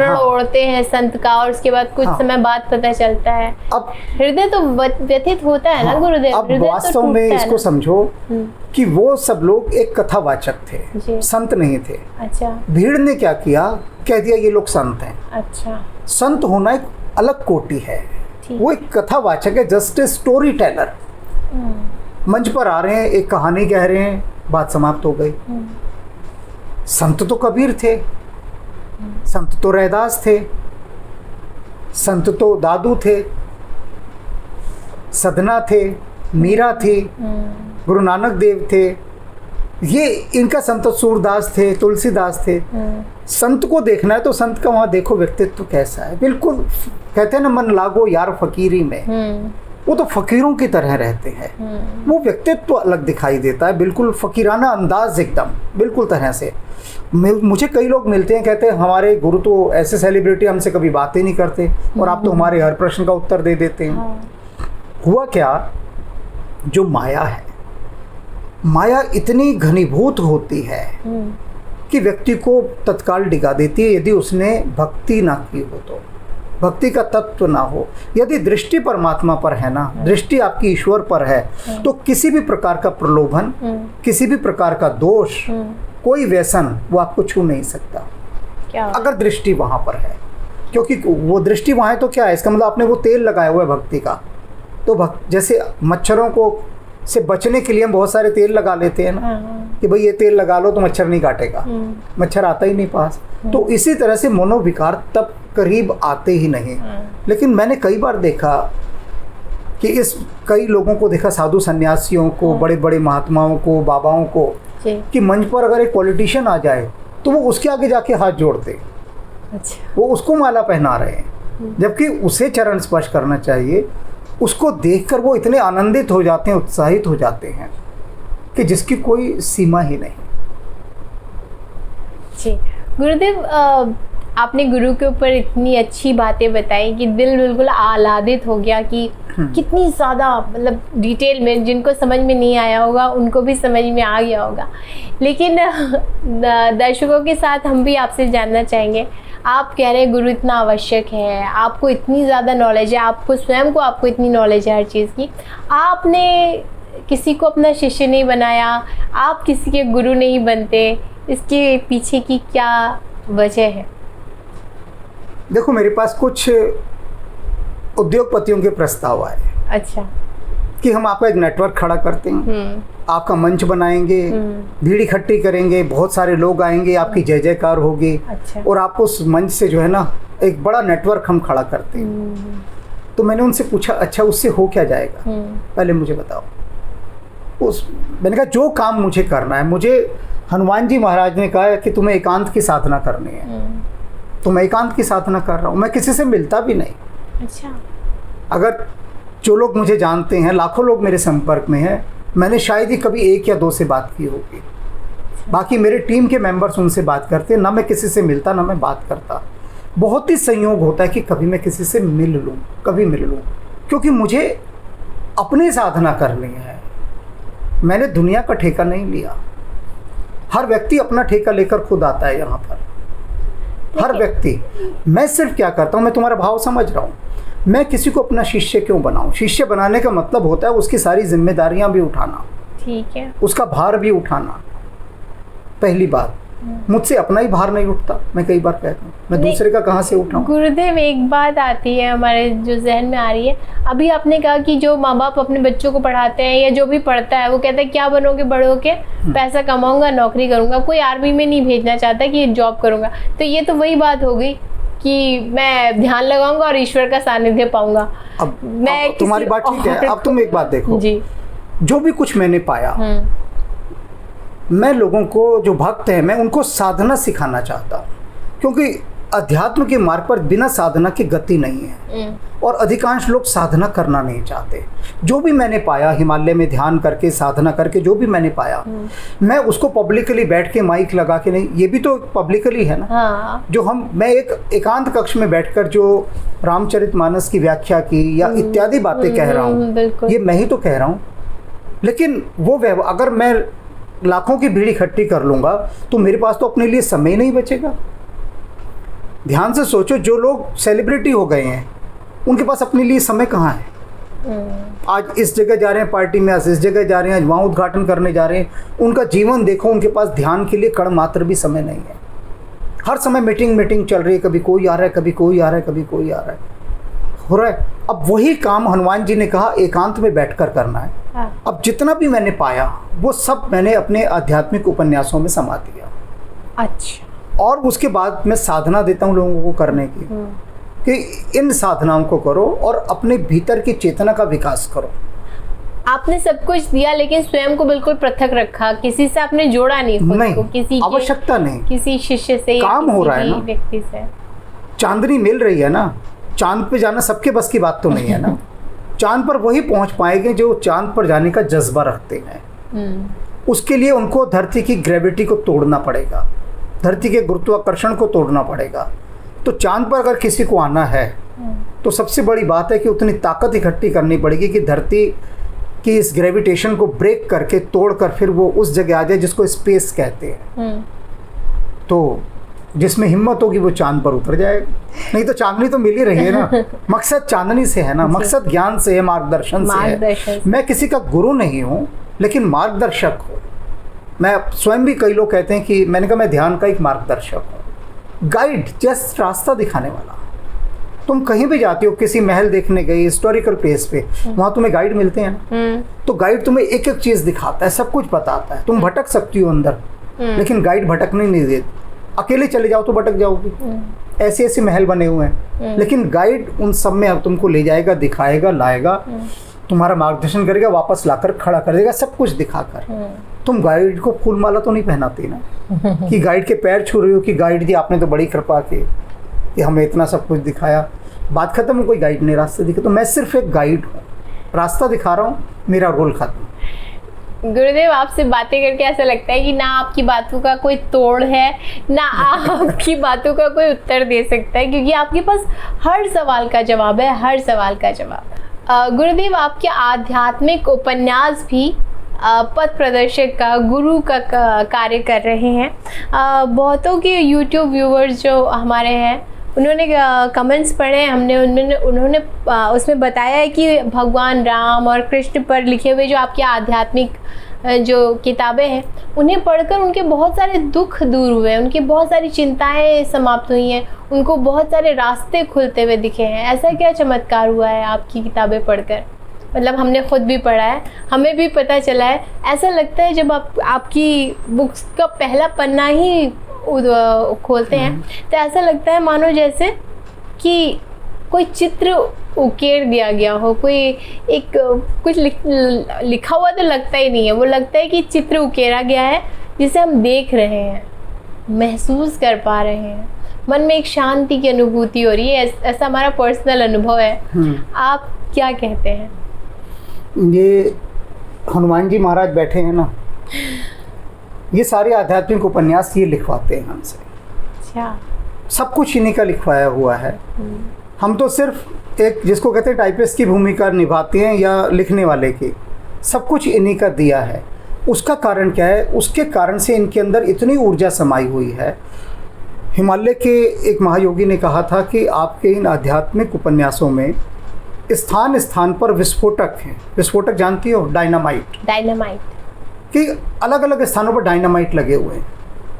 हाँ, ओढ़ते हैं संत का, और उसके बाद कुछ हाँ, समय बाद पता चलता है। अब हृदय तो व्यथित होता है ना गुरुदेव। अब हृदय वास्तव तो में टूटता है इसको ना। समझो कि वो सब लोग एक कथावाचक थे, संत नहीं थे। अच्छा। भीड़ ने क्या किया, कह दिया ये लोग संत हैं। अच्छा। संत होना एक अलग कोटि है, ठीक। वो एक कथावाचक है, जस्ट ए स्टोरी टेलर। मंच पर आ रहे हैं, एक कहानी कह रहे हैं, बात समाप्त हो गई। संत तो कबीर थे, संत तो रैदास थे, संत तो दादू थे, सदना थे, मीरा थी, गुरु नानक देव थे, ये इनका संत सूरदास थे, तुलसीदास थे। संत को देखना है तो संत का वहाँ देखो व्यक्तित्व कैसा है। बिल्कुल कहते हैं ना, मन लागो यार फकीरी में, वो तो फकीरों की तरह रहते हैं। वो व्यक्तित्व अलग दिखाई देता है, बिल्कुल फकीराना अंदाज, एकदम बिल्कुल तरह से। मुझे कई लोग मिलते हैं, कहते हैं हमारे गुरु तो ऐसे सेलिब्रिटी, हमसे कभी बातें नहीं करते और आप तो हमारे हर प्रश्न का उत्तर दे देते हैं। हुआ क्या, जो माया है, माया इतनी घनीभूत होती है कि व्यक्ति को तत्काल डिगा देती है यदि उसने भक्ति ना की हो, तो भक्ति का तत्व ना हो। यदि दृष्टि परमात्मा पर है ना, दृष्टि आपकी ईश्वर पर है, तो किसी भी प्रकार का प्रलोभन, किसी भी प्रकार का दोष, कोई व्यसन वो आपको छू नहीं सकता। क्या? अगर दृष्टि वहाँ पर है, क्योंकि वो दृष्टि वहाँ है तो क्या है, इसका मतलब आपने वो तेल लगाया हुआ है भक्ति का। तो जैसे मच्छरों को से बचने के लिए हम बहुत सारे तेल लगा लेते हैं ना, कि भाई ये तेल लगा लो तो मच्छर नहीं काटेगा, मच्छर आता ही नहीं पास। तो इसी तरह से मनोविकार तब करीब आते ही नहीं। लेकिन मैंने कई बार देखा कि कई लोगों को देखा, साधु सन्यासियों को, बड़े बड़े महात्माओं को, बाबाओं को, कि मंच पर अगर एक पॉलिटिशियन आ जाए तो वो उसके आगे जाके हाथ जोड़ते। अच्छा। वो उसको माला पहना रहे हैं, जबकि उसे चरण स्पर्श करना चाहिए। उसको देखकर वो इतने आनंदित हो जाते हैं, उत्साहित हो जाते हैं कि जिसकी कोई सीमा ही नहीं। जी गुरुदेव, आपने गुरु के ऊपर इतनी अच्छी बातें बताई कि दिल बिल्कुल आह्लादित हो गया कि कितनी ज़्यादा, मतलब डिटेल में, जिनको समझ में नहीं आया होगा उनको भी समझ में आ गया होगा। लेकिन दर्शकों के साथ हम भी आपसे जानना चाहेंगे, आप कह रहे हैं गुरु इतना आवश्यक है, आपको इतनी ज़्यादा नॉलेज है, आपको स्वयं को आपको इतनी नॉलेज है हर चीज़ की, आपने किसी को अपना शिष्य नहीं बनाया, आप किसी के गुरु नहीं बनते, इसके पीछे की क्या वजह है? देखो, मेरे पास कुछ उद्योगपतियों के प्रस्ताव आए। अच्छा। कि हम आपका एक नेटवर्क खड़ा करते हैं, आपका मंच बनाएंगे, भीड़ इकट्ठी करेंगे, बहुत सारे लोग आएंगे, आपकी जय जयकार होगी। अच्छा। और आपको उस मंच से जो है ना एक बड़ा नेटवर्क हम खड़ा करते हैं। तो मैंने उनसे पूछा, अच्छा उससे हो क्या जाएगा, पहले मुझे बताओ। मैंने कहा जो काम मुझे करना है, मुझे हनुमान जी महाराज ने कहा है कि तुम्हें एकांत की साधना करनी है, तो मैं एकांत की साधना कर रहा हूँ, मैं किसी से मिलता भी नहीं। अच्छा। अगर जो लोग मुझे जानते हैं, लाखों लोग मेरे संपर्क में हैं, मैंने शायद ही कभी 1 या 2 से बात की होगी। बाकी मेरे टीम के मेंबर्स उनसे बात करते हैं, ना मैं किसी से मिलता ना मैं बात करता। बहुत ही संयोग होता है कि कभी मैं किसी से मिल लूँ, कभी मिल लूँ, क्योंकि मुझे अपनी साधना करनी है। मैंने दुनिया का ठेका नहीं लिया। हर व्यक्ति अपना ठेका लेकर खुद आता है यहाँ पर, हर व्यक्ति। मैं सिर्फ क्या करता हूँ, मैं तुम्हारा भाव समझ रहा हूँ, मैं किसी को अपना शिष्य क्यों बनाऊँ? शिष्य बनाने का मतलब होता है उसकी सारी जिम्मेदारियाँ भी उठाना, ठीक है, उसका भार भी उठाना। पहली बात, मुझसे अपना ही भार नहीं उठता। मैं कई बार कहता हूँ, मैं दूसरे का कहाँ से उठाऊँ? गुरुदेव, एक बात आती है हमारे जो जहन में आ रही है। अभी आपने कहा कि जो माँ बाप अपने बच्चों को पढ़ाते हैं या जो भी पढ़ता है वो कहता है क्या बनोगे बड़े होके? पैसा कमाऊंगा, नौकरी करूंगा। कोई आर्मी में नहीं भेजना चाहता कि जॉब करूंगा। तो ये तो वही बात हो गई कि मैं ध्यान लगाऊंगा और ईश्वर का सानिध्य पाऊंगा। अब तुम्हारी बात ठीक है। अब तुम एक बात देखो जी, जो भी कुछ मैंने पाया, मैं लोगों को, जो भक्त हैं, मैं उनको साधना सिखाना चाहता हूँ, क्योंकि अध्यात्म के मार्ग पर बिना साधना की गति नहीं है और अधिकांश लोग साधना करना नहीं चाहते। जो भी मैंने पाया हिमालय में ध्यान करके, साधना करके, जो भी मैंने पाया, मैं उसको पब्लिकली बैठ के माइक लगा के नहीं, ये भी तो पब्लिकली है ना। हाँ। जो मैं एक एकांत कक्ष में बैठकर जो रामचरितमानस की व्याख्या की या इत्यादि बातें कह रहा हूँ, ये मैं ही तो कह रहा हूँ। लेकिन वो अगर मैं लाखों की भीड़ इकट्ठी कर लूंगा तो मेरे पास तो अपने लिए समय नहीं बचेगा। ध्यान से सोचो, जो लोग सेलिब्रिटी हो गए हैं उनके पास अपने लिए समय कहाँ है? आज इस जगह जा रहे हैं पार्टी में, आज इस जगह जा रहे हैं, आज वहाँ उद्घाटन करने जा रहे हैं। उनका जीवन देखो, उनके पास ध्यान के लिए कण मात्र भी समय नहीं है। हर समय मीटिंग चल रही है, कभी कोई आ रहा है, कभी कोई आ रहा है, कभी कोई आ रहा है, हो रहा है। अब वही काम हनुमान जी ने कहा एकांत में बैठकर करना है। हाँ। अब जितना भी मैंने पाया वो सब मैंने अपने आध्यात्मिक उपन्यासों में समा दिया। अच्छा। और उसके बाद मैं साधना देता हूँ लोगों को करने की, कि इन साधनाओं को करो और अपने भीतर की चेतना का विकास करो। आपने सब कुछ दिया लेकिन स्वयं को बिल्कुल पृथक रखा, किसी से आपने जोड़ा नहीं खुद को, किसी आवश्यकता नहीं, किसी शिष्य से, काम हो रहा है ना, व्यक्ति से। चांदनी मिल रही है ना, चांद पे जाना सबके बस की बात तो नहीं है ना। चांद पर वही पहुंच पाएंगे जो चांद पर जाने का जज्बा रखते हैं। उसके लिए उनको धरती की ग्रेविटी को तोड़ना पड़ेगा, धरती के गुरुत्वाकर्षण को तोड़ना पड़ेगा। तो चांद पर अगर किसी को आना है तो सबसे बड़ी बात है कि उतनी ताकत इकट्ठी करनी पड़ेगी कि धरती की इस ग्रेविटेशन को ब्रेक करके, तोड़कर फिर वो उस जगह आ जाए जिसको स्पेस कहते हैं। तो जिसमें हिम्मत होगी वो चांद पर उतर जाएगा। नहीं तो चांदनी तो मिल ही रही है ना। मकसद चांदनी से है ना, मकसद ज्ञान से है, मार्गदर्शन से है। मैं किसी का गुरु नहीं हूँ लेकिन मार्गदर्शक हूँ। मैं स्वयं भी, कई लोग कहते हैं कि, मैंने कहा मैं ध्यान का एक मार्गदर्शक हूँ, गाइड, जस्ट रास्ता दिखाने वाला। तुम कहीं भी जाती हो, किसी महल देखने गई, हिस्टोरिकल प्लेस पे, वहाँ तुम्हें गाइड मिलते हैं। तो गाइड तुम्हें एक एक चीज़ दिखाता है, सब कुछ बताता है। तुम भटक सकती हो अंदर, लेकिन गाइड भटकने नहीं देती। अकेले चले जाओ तो भटक जाओगी। ऐसे ऐसे महल बने हुए हैं, लेकिन गाइड उन सब में तुमको ले जाएगा, दिखाएगा, लाएगा, तुम्हारा मार्गदर्शन करेगा, वापस लाकर खड़ा कर देगा, सब कुछ दिखाकर। तुम गाइड को फूल माला तो नहीं पहनाती ना कि गाइड के पैर छू रही हो कि गाइड जी आपने तो बड़ी कृपा की कि हमें इतना सब कुछ दिखाया। बात खत्म, कोई गाइड नहीं, रास्ते दिखे। तो मैं सिर्फ एक गाइड हूँ, रास्ता दिखा रहा हूँ, मेरा रोल खत्म। गुरुदेव, आपसे बातें करके ऐसा लगता है कि ना आपकी बातों का कोई तोड़ है, ना आपकी बातों का कोई उत्तर दे सकता है, क्योंकि आपके पास हर सवाल का जवाब है, हर सवाल का जवाब। गुरुदेव, आपके आध्यात्मिक उपन्यास भी पथ प्रदर्शक का, गुरु का कार्य कर रहे हैं। बहुतों के यूट्यूब व्यूवर्स जो हमारे हैं, उन्होंने कमेंट्स पढ़े, उन्होंने उसमें बताया है कि भगवान राम और कृष्ण पर लिखे हुए जो आपके आध्यात्मिक जो किताबें हैं, उन्हें पढ़कर उनके बहुत सारे दुख दूर हुए, उनकी बहुत सारी चिंताएं समाप्त हुई हैं, उनको बहुत सारे रास्ते खुलते हुए दिखे हैं। ऐसा क्या चमत्कार हुआ है आपकी किताबें पढ़कर? मतलब हमने खुद भी पढ़ा है, हमें भी पता चला है। ऐसा लगता है जब आपकी बुक्स का पहला पन्ना ही खोलते हैं तो ऐसा लगता है मानो जैसे कि कोई चित्र उकेर दिया गया हो, कोई एक कुछ लिखा हुआ तो लगता ही नहीं है, वो लगता है कि चित्र उकेरा गया है जिसे हम देख रहे हैं, महसूस कर पा रहे हैं। मन में एक शांति की अनुभूति हो रही है, ऐसा हमारा पर्सनल अनुभव है। आप क्या कहते हैं? ये हनुमान जी महाराज बैठे हैं ना, ये सारे आध्यात्मिक उपन्यास ये लिखवाते हैं हमसे। अच्छा। सब कुछ इन्हीं का लिखवाया हुआ है। हम तो सिर्फ एक जिसको कहते हैं टाइपिस्ट की भूमिका निभाते हैं या लिखने वाले की। सब कुछ इन्हीं का दिया है। उसका कारण क्या है? उसके कारण से इनके अंदर इतनी ऊर्जा समाई हुई है। हिमालय के एक महायोगी ने कहा था कि आपके इन आध्यात्मिक उपन्यासों में स्थान स्थान पर विस्फोटक हैं। विस्फोटक जानती हो? डायनामाइट। डायनामाइट कि अलग अलग स्थानों पर डायनामाइट लगे हुए हैं।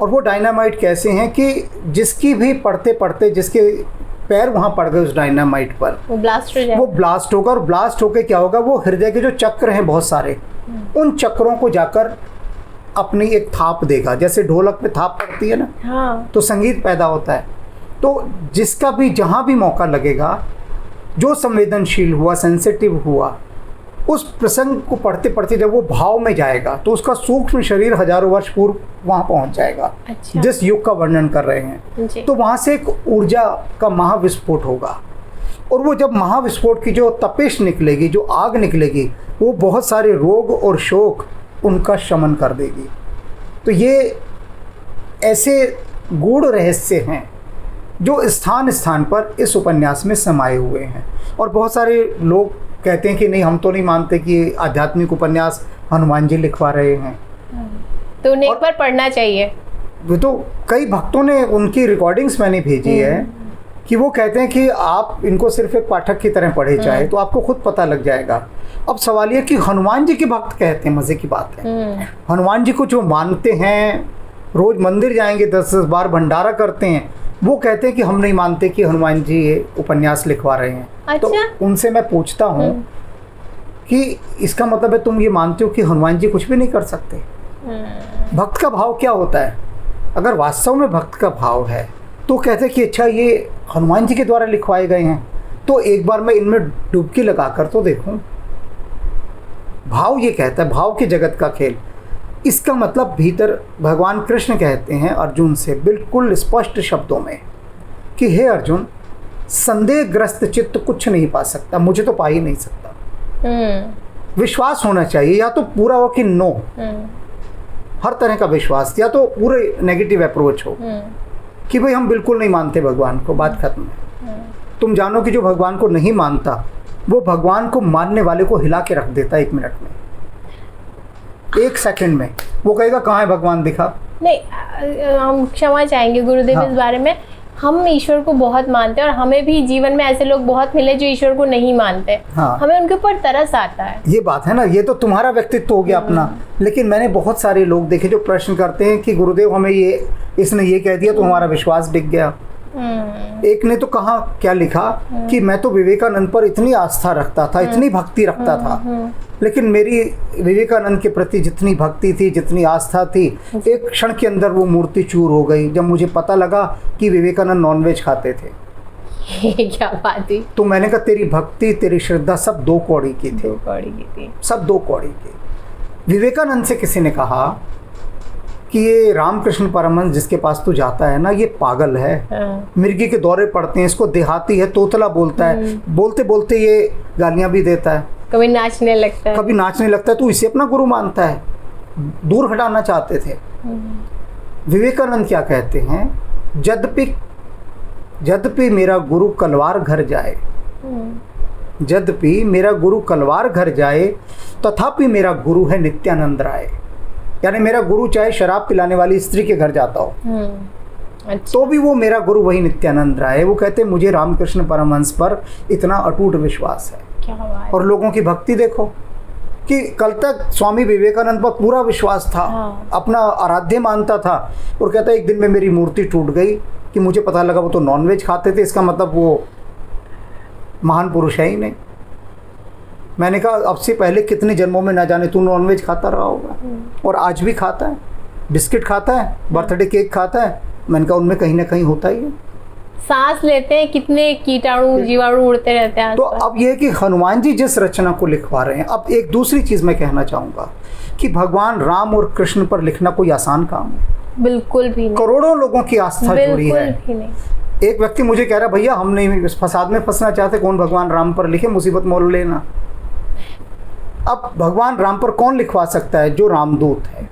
और वो डायनामाइट कैसे हैं कि जिसकी भी पढ़ते पढ़ते जिसके पैर वहाँ पड़ गए उस डायनामाइट पर, वो ब्लास्ट हो जाएगा। वो ब्लास्ट होगा। और ब्लास्ट होकर क्या होगा? वो हृदय के जो चक्र हैं बहुत सारे, उन चक्रों को जाकर अपनी एक थाप देगा। जैसे ढोलक पे थाप पड़ती है ना, हाँ। तो संगीत पैदा होता है। तो जिसका भी जहाँ भी मौका लगेगा, जो संवेदनशील हुआ, सेंसिटिव हुआ, उस प्रसंग को पढ़ते पढ़ते जब वो भाव में जाएगा तो उसका सूक्ष्म शरीर हजारों वर्ष पूर्व वहाँ पहुँच जाएगा। अच्छा। जिस युग का वर्णन कर रहे हैं, जी। तो वहाँ से एक ऊर्जा का महाविस्फोट होगा। और वो जब महाविस्फोट की जो तपिश निकलेगी, जो आग निकलेगी, वो बहुत सारे रोग और शोक उनका शमन कर देगी। तो ये ऐसे गूढ़ रहस्य हैं जो स्थान स्थान पर इस उपन्यास में समाये हुए हैं। और बहुत सारे लोग कहते हैं कि नहीं, हम तो नहीं मानते कि आध्यात्मिक उपन्यास हनुमान जी लिखवा रहे हैं। तो उन्हें एक बार पढ़ना चाहिए। वो तो कई भक्तों ने उनकी रिकॉर्डिंग्स मैंने भेजी है कि वो कहते हैं कि आप इनको सिर्फ एक पाठक की तरह पढ़े चाहे तो आपको खुद पता लग जाएगा। अब सवाल ये कि हनुमान जी के भक्त कहते हैं, मज़े की बात है, हनुमान जी को जो मानते हैं, रोज़ मंदिर जाएंगे, 10-10 बार भंडारा करते हैं, वो कहते हैं कि हम नहीं मानते कि हनुमान जी ये उपन्यास लिखवा रहे हैं। अच्छा? तो उनसे मैं पूछता हूँ कि इसका मतलब है तुम ये मानते हो कि हनुमान जी कुछ भी नहीं कर सकते? भक्त का भाव क्या होता है? अगर वास्तव में भक्त का भाव है तो कहते हैं कि अच्छा ये हनुमान जी के द्वारा लिखवाए गए हैं, तो एक बार मैं इनमें डुबकी लगा कर तो देखूं। भाव ये कहता है, भाव के जगत का खेल। इसका मतलब भीतर भगवान कृष्ण कहते हैं अर्जुन से बिल्कुल स्पष्ट शब्दों में कि हे अर्जुन, संदेहग्रस्त चित्त कुछ नहीं पा सकता, मुझे तो पा ही नहीं सकता। विश्वास होना चाहिए, या तो पूरा हो कि नो, हर तरह का विश्वास, या तो पूरे नेगेटिव अप्रोच हो कि भाई हम बिल्कुल नहीं मानते भगवान को, बात खत्म है। तुम जानो कि जो भगवान को नहीं मानता वो भगवान को मानने वाले को हिला के रख देता है 1 मिनट में, 1 सेकंड में। वो कहेगा कहाँ है भगवान, दिखा। नहीं, हम क्षमा चाहेंगे गुरुदेव। हाँ। इस बारे में हम ईश्वर को बहुत मानते हैं और हमें भी जीवन में ऐसे लोग बहुत मिले जो ईश्वर को नहीं मानते। हाँ। हमें उनके ऊपर तरस आता है। ये बात है ना, ये तो तुम्हारा व्यक्तित्व हो गया अपना। लेकिन मैंने बहुत सारे लोग देखे जो प्रश्न करते हैं कि गुरुदेव हमें ये इसने ये कह दिया तो हमारा विश्वास डिग गया। एक ने तो कहा, क्या लिखा कि मैं तो विवेकानंद पर इतनी आस्था रखता था, इतनी भक्ति रखता था, लेकिन मेरी विवेकानंद के प्रति जितनी भक्ति थी, जितनी आस्था थी, एक क्षण के अंदर वो मूर्ति चूर हो गई जब मुझे पता लगा कि विवेकानंद नॉनवेज खाते थे। ये क्या बात है? तो मैंने कहा तेरी भक्ति, तेरी श्रद्धा सब 2 कौड़ी की थी, 2 कौड़ी की थी, सब 2 कौड़ी की। विवेकानंद से किसी ने कहा कि ये रामकृष्ण परमहंस जिसके पास तू जाता है ना, ये पागल है, मिर्गी के दौरे पड़ते हैं, इसको देहाती है, तोतला बोलता है, बोलते बोलते ये गालियां भी देता है, कभी नाचने लगता है, कभी नाचने लगता है, तू इसे अपना गुरु मानता है। दूर हटाना चाहते थे। विवेकानंद क्या कहते हैं, यद्यपि मेरा गुरु कलवार घर जाए, यद्यपि मेरा गुरु कलवार घर जाए, तथापि मेरा गुरु है नित्यानंद राय। यानी मेरा गुरु चाहे शराब पिलाने वाली स्त्री के घर जाता हो, अच्छा। तो भी वो मेरा गुरु वही नित्यानंद राय है। वो कहते हैं मुझे रामकृष्ण परमहंस पर इतना अटूट विश्वास है। क्या बात। और लोगों की भक्ति देखो कि कल तक स्वामी विवेकानंद पर पूरा विश्वास था। हाँ। अपना आराध्य मानता था, और कहता है एक दिन में मेरी मूर्ति टूट गई कि मुझे पता लगा वो तो नॉनवेज खाते थे, इसका मतलब वो महान पुरुष है ही नहीं। मैंने कहा अब से पहले कितने जन्मों में ना जाने तू नॉनवेज खाता रहा होगा, और आज भी खाता है, बिस्किट खाता है, बर्थडे केक खाता है। मैंने कहा उनमें कहीं ना कहीं होता ही है। सांस लेते हैं, कितने कीटाणु जीवाणु उड़ते रहते हैं। तो अब ये है कि हनुमान जी जिस रचना को लिखवा रहे हैं। अब एक दूसरी चीज़ मैं कहना चाहूँगा कि भगवान राम और कृष्ण पर लिखना कोई आसान काम है। बिल्कुल भी नहीं, करोड़ों लोगों की आस्था जुड़ी है। बिल्कुल भी नहीं। एक व्यक्ति मुझे कह रहा भैया हम नहीं इस फसाद में फंसना चाहते, कौन भगवान राम पर लिखे मुसीबत मोल लेना। अब भगवान राम पर कौन लिखवा सकता है? जो रामदूत है,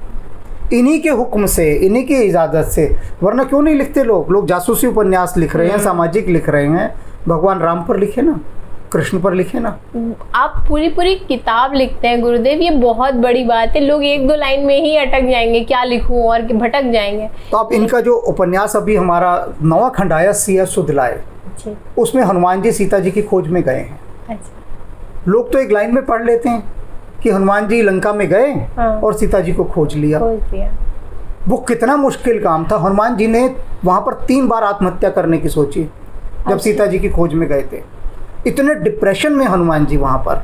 इन्हीं के हुक्म से, इन्हीं की इजाज़त से। वरना क्यों नहीं लिखते लोग जासूसी उपन्यास लिख रहे हैं, सामाजिक लिख रहे हैं, भगवान राम पर लिखे ना, कृष्ण पर लिखे ना। आप पूरी किताब लिखते हैं गुरुदेव, ये बहुत बड़ी बात है। लोग एक दो लाइन में ही अटक जाएंगे, क्या लिखूं, और भटक जाएंगे। तो अब इनका जो उपन्यास अभी हमारा 9वां खंड आया सिया सुधलाए, उसमें हनुमान जी सीता जी की खोज में गए हैं। अच्छा। लोग तो एक लाइन में पढ़ लेते हैं कि हनुमान जी लंका में गए और सीता जी को खोज लिया। वो कितना मुश्किल काम था। हनुमान जी ने वहाँ पर 3 बार आत्महत्या करने की सोची जब सीता जी की खोज में गए थे। इतने डिप्रेशन में हनुमान जी वहाँ पर,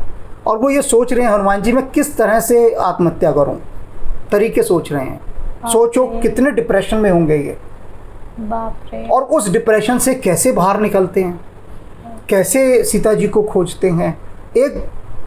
और वो ये सोच रहे हैं हनुमान जी मैं किस तरह से आत्महत्या करूँ, तरीके सोच रहे हैं। सोचो कितने डिप्रेशन में होंगे ये। बाप रे। और उस डिप्रेशन से कैसे बाहर निकलते हैं, कैसे सीता जी को खोजते हैं। एक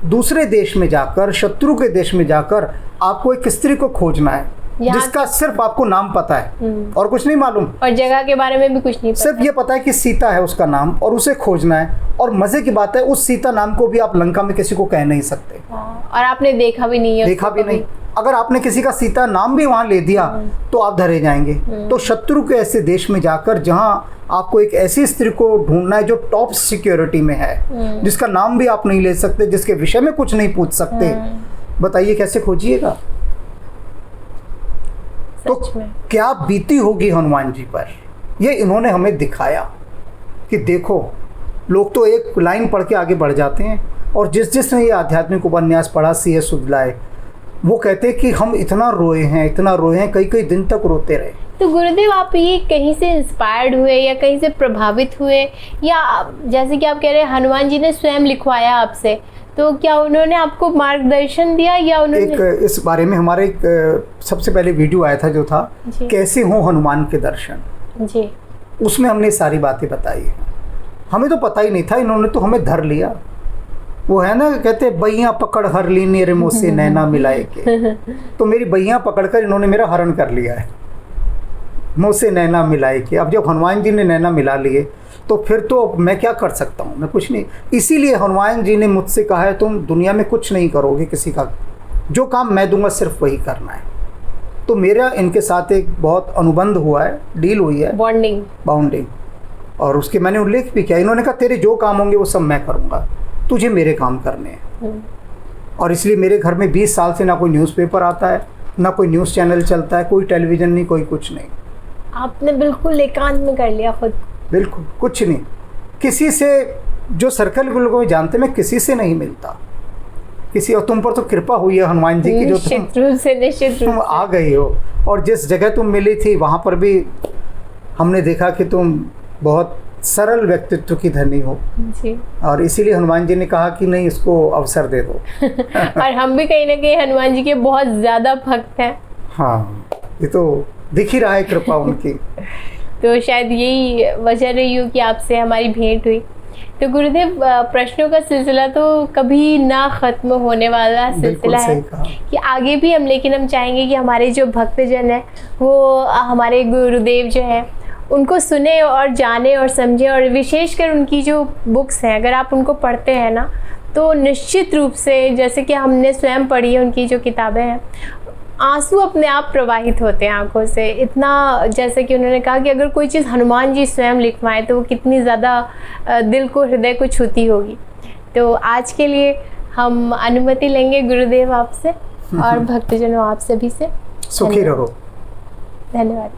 दूसरे देश में जाकर, शत्रु के देश में जाकर आपको एक स्त्री को खोजना है जिसका सिर्फ आपको नाम पता है और कुछ नहीं मालूम, और जगह के बारे में भी कुछ नहीं पता। सिर्फ ये पता है कि सीता है उसका नाम और उसे खोजना है। और मजे की बात है उस सीता नाम को भी आप लंका में किसी को कह नहीं सकते। और आपने देखा भी नहीं है, देखा भी नहीं। अगर आपने किसी का सीता नाम भी वहां ले दिया तो आप धरे जाएंगे। तो शत्रु के ऐसे देश में जाकर जहां आपको एक ऐसी स्त्री को ढूंढना है जो टॉप सिक्योरिटी में है, जिसका नाम भी आप नहीं ले सकते, जिसके विषय में कुछ नहीं पूछ सकते, बताइए कैसे खोजिएगा? तो क्या बीती होगी हनुमान जी पर। ये इन्होंने हमें दिखाया कि देखो, लोग तो एक लाइन पढ़ के आगे बढ़ जाते हैं, और जिसने ये आध्यात्मिक उपन्यास पढ़ा सीए सुधलाए, वो कहते हैं कि हम इतना रोए हैं, कई दिन तक रोते रहे। तो गुरुदेव आप ये कहीं से इंस्पायर्ड हुए या कहीं से प्रभावित हुए, या जैसे कि आप कह रहे हैं हनुमान जी ने स्वयं लिखवाया आपसे, तो क्या उन्होंने आपको मार्गदर्शन दिया या उन्होंने? एक इस बारे में हमारे एक सबसे पहले वीडियो आया था जो था कैसे हो हनुमान के दर्शन जी, उसमें हमने सारी बातें बताई हैं। हमें तो पता ही नहीं था, इन्होंने तो हमें धर लिया। वो है ना, कहते बैया पकड़ हर ली मेरे मुँह से नैना मिलाए के। तो मेरी बैया पकड़कर इन्होंने मेरा हरण कर लिया है, मुँह से नैना मिलाए के। अब जब हनुमान जी ने नैना मिला लिए तो फिर तो मैं क्या कर सकता हूँ, मैं कुछ नहीं। इसीलिए हनुमान जी ने मुझसे कहा है तुम दुनिया में कुछ नहीं करोगे, किसी का जो काम मैं दूंगा सिर्फ वही करना है। तो मेरा इनके साथ एक बहुत अनुबंध हुआ है, डील हुई है, बाउंडिंग, और उसके मैंने उल्लेख भी किया। इन्होंने कहा तेरे जो काम होंगे वो सब मैं करूँगा, तुझे मेरे काम करने हैं। और इसलिए मेरे घर में 20 साल से ना कोई न्यूज़पेपर आता है, ना कोई न्यूज़ चैनल चलता है, कोई टेलीविज़न नहीं, कोई कुछ नहीं। आपने बिल्कुल एकांत में कर लिया खुद। बिल्कुल कुछ नहीं, किसी से जो सर्कल लोगों में जानते, मैं किसी से नहीं मिलता किसी। और तुम पर तो कृपा हुई है हनुमान जी की, जो निश्चित रूप तुम आ गई हो। और जिस जगह तुम मिली थी वहाँ पर भी हमने देखा कि तुम बहुत सरल व्यक्तित्व की धनी हो जी। और इसीलिए हनुमान जी ने कहा कि नहीं, इसको अवसर दे दो। और हम भी कहीं ना कहीं हनुमान जी के बहुत ज़्यादा भक्त हैं। हाँ, ये तो दिख ही रहा है कृपा उनकी। तो शायद यही वजह रही हो कि आपसे हमारी भेंट हुई। तो गुरुदेव, प्रश्नों का सिलसिला तो कभी ना ख़त्म होने वाला सिलसिला है कि आगे भी हम चाहेंगे कि हमारे जो भक्तजन हैं वो हमारे गुरुदेव जो हैं उनको सुने और जाने और समझे। और विशेषकर उनकी जो बुक्स हैं, अगर आप उनको पढ़ते हैं ना, तो निश्चित रूप से, जैसे कि हमने स्वयं पढ़ी है उनकी जो किताबें हैं, आंसू अपने आप प्रवाहित होते हैं आंखों से। इतना, जैसे कि उन्होंने कहा कि अगर कोई चीज़ हनुमान जी स्वयं लिखवाएं तो वो कितनी ज़्यादा दिल को, हृदय को छूती होगी। तो आज के लिए हम अनुमति लेंगे गुरुदेव आपसे और भक्तजनों आप सभी से। सुखी रहो। धन्यवाद।